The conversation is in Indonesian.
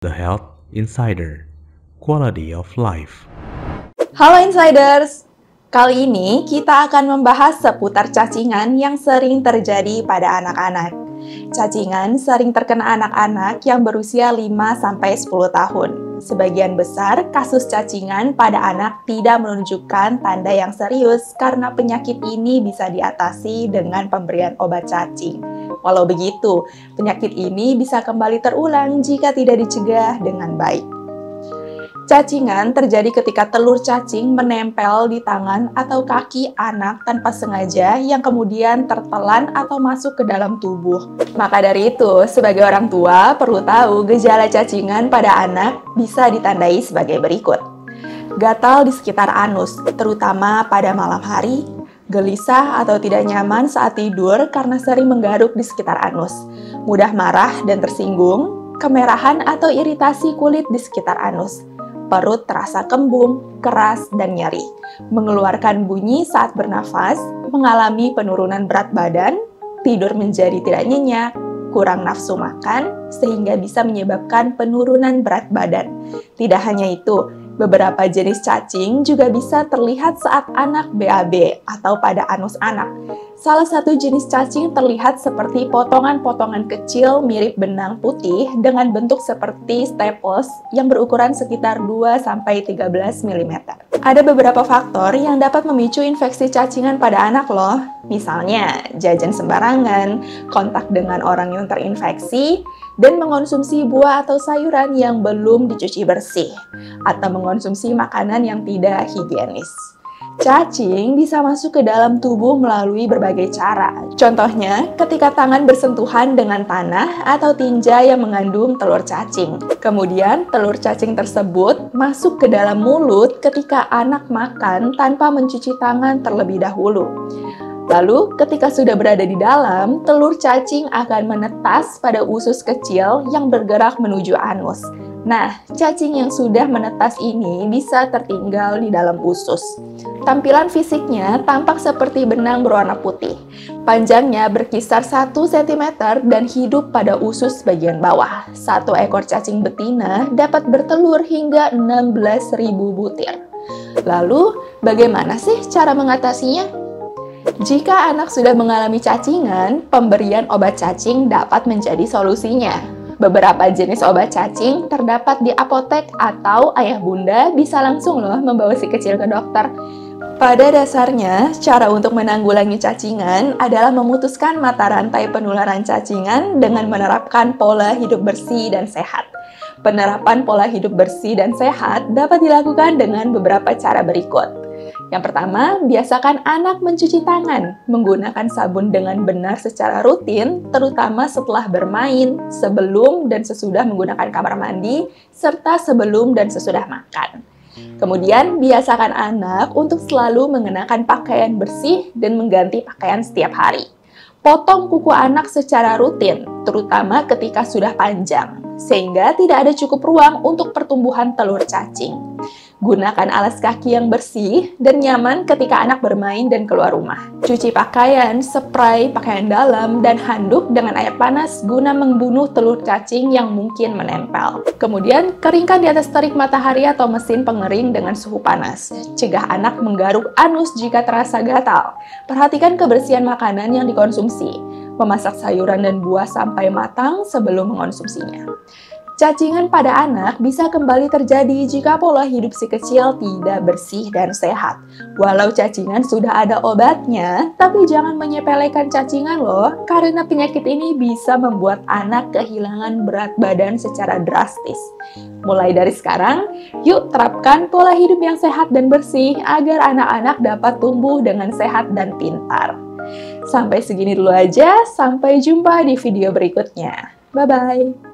The Health Insider, Quality of Life. Halo Insiders, kali ini kita akan membahas seputar cacingan yang sering terjadi pada anak-anak. Cacingan sering terkena anak-anak yang berusia 5-10 tahun. Sebagian besar kasus cacingan pada anak tidak menunjukkan tanda yang serius karena penyakit ini bisa diatasi dengan pemberian obat cacing. Walau begitu, penyakit ini bisa kembali terulang jika tidak dicegah dengan baik. Cacingan terjadi ketika telur cacing menempel di tangan atau kaki anak tanpa sengaja yang kemudian tertelan atau masuk ke dalam tubuh. Maka dari itu, sebagai orang tua perlu tahu gejala cacingan pada anak bisa ditandai sebagai berikut. Gatal di sekitar anus, terutama pada malam hari, gelisah atau tidak nyaman saat tidur karena sering menggaruk di sekitar anus, mudah marah dan tersinggung, kemerahan atau iritasi kulit di sekitar anus, perut terasa kembung, keras, dan nyeri, mengeluarkan bunyi saat bernafas, mengalami penurunan berat badan, tidur menjadi tidak nyenyak, kurang nafsu makan, sehingga bisa menyebabkan penurunan berat badan. Tidak hanya itu, beberapa jenis cacing juga bisa terlihat saat anak BAB atau pada anus anak. Salah satu jenis cacing terlihat seperti potongan-potongan kecil mirip benang putih dengan bentuk seperti staples yang berukuran sekitar 2-13 mm. Ada beberapa faktor yang dapat memicu infeksi cacingan pada anak loh. Misalnya, jajan sembarangan, kontak dengan orang yang terinfeksi, dan mengonsumsi buah atau sayuran yang belum dicuci bersih, atau mengonsumsi makanan yang tidak higienis. Cacing bisa masuk ke dalam tubuh melalui berbagai cara. Contohnya, ketika tangan bersentuhan dengan tanah atau tinja yang mengandung telur cacing. Kemudian, telur cacing tersebut masuk ke dalam mulut ketika anak makan tanpa mencuci tangan terlebih dahulu. Lalu, ketika sudah berada di dalam, telur cacing akan menetas pada usus kecil yang bergerak menuju anus. Nah, cacing yang sudah menetas ini bisa tertinggal di dalam usus. Tampilan fisiknya tampak seperti benang berwarna putih. Panjangnya berkisar 1 cm dan hidup pada usus bagian bawah. Satu ekor cacing betina dapat bertelur hingga 16.000 butir. Lalu, bagaimana sih cara mengatasinya? Jika anak sudah mengalami cacingan, pemberian obat cacing dapat menjadi solusinya. Beberapa jenis obat cacing terdapat di apotek atau ayah bunda bisa langsung loh membawa si kecil ke dokter. Pada dasarnya, cara untuk menanggulangi cacingan adalah memutuskan mata rantai penularan cacingan dengan menerapkan pola hidup bersih dan sehat. Penerapan pola hidup bersih dan sehat dapat dilakukan dengan beberapa cara berikut. Yang pertama, biasakan anak mencuci tangan, menggunakan sabun dengan benar secara rutin, terutama setelah bermain, sebelum dan sesudah menggunakan kamar mandi, serta sebelum dan sesudah makan. Kemudian, biasakan anak untuk selalu mengenakan pakaian bersih dan mengganti pakaian setiap hari. Potong kuku anak secara rutin, terutama ketika sudah panjang, sehingga tidak ada cukup ruang untuk pertumbuhan telur cacing. Gunakan alas kaki yang bersih dan nyaman ketika anak bermain dan keluar rumah. Cuci pakaian, spray pakaian dalam, dan handuk dengan air panas guna membunuh telur cacing yang mungkin menempel. Kemudian, keringkan di atas terik matahari atau mesin pengering dengan suhu panas. Cegah anak menggaruk anus jika terasa gatal. Perhatikan kebersihan makanan yang dikonsumsi. Memasak sayuran dan buah sampai matang sebelum mengonsumsinya. Cacingan pada anak bisa kembali terjadi jika pola hidup si kecil tidak bersih dan sehat. Walau cacingan sudah ada obatnya, tapi jangan menyepelekan cacingan loh, karena penyakit ini bisa membuat anak kehilangan berat badan secara drastis. Mulai dari sekarang, yuk terapkan pola hidup yang sehat dan bersih agar anak-anak dapat tumbuh dengan sehat dan pintar. Sampai segini dulu aja, sampai jumpa di video berikutnya. Bye-bye!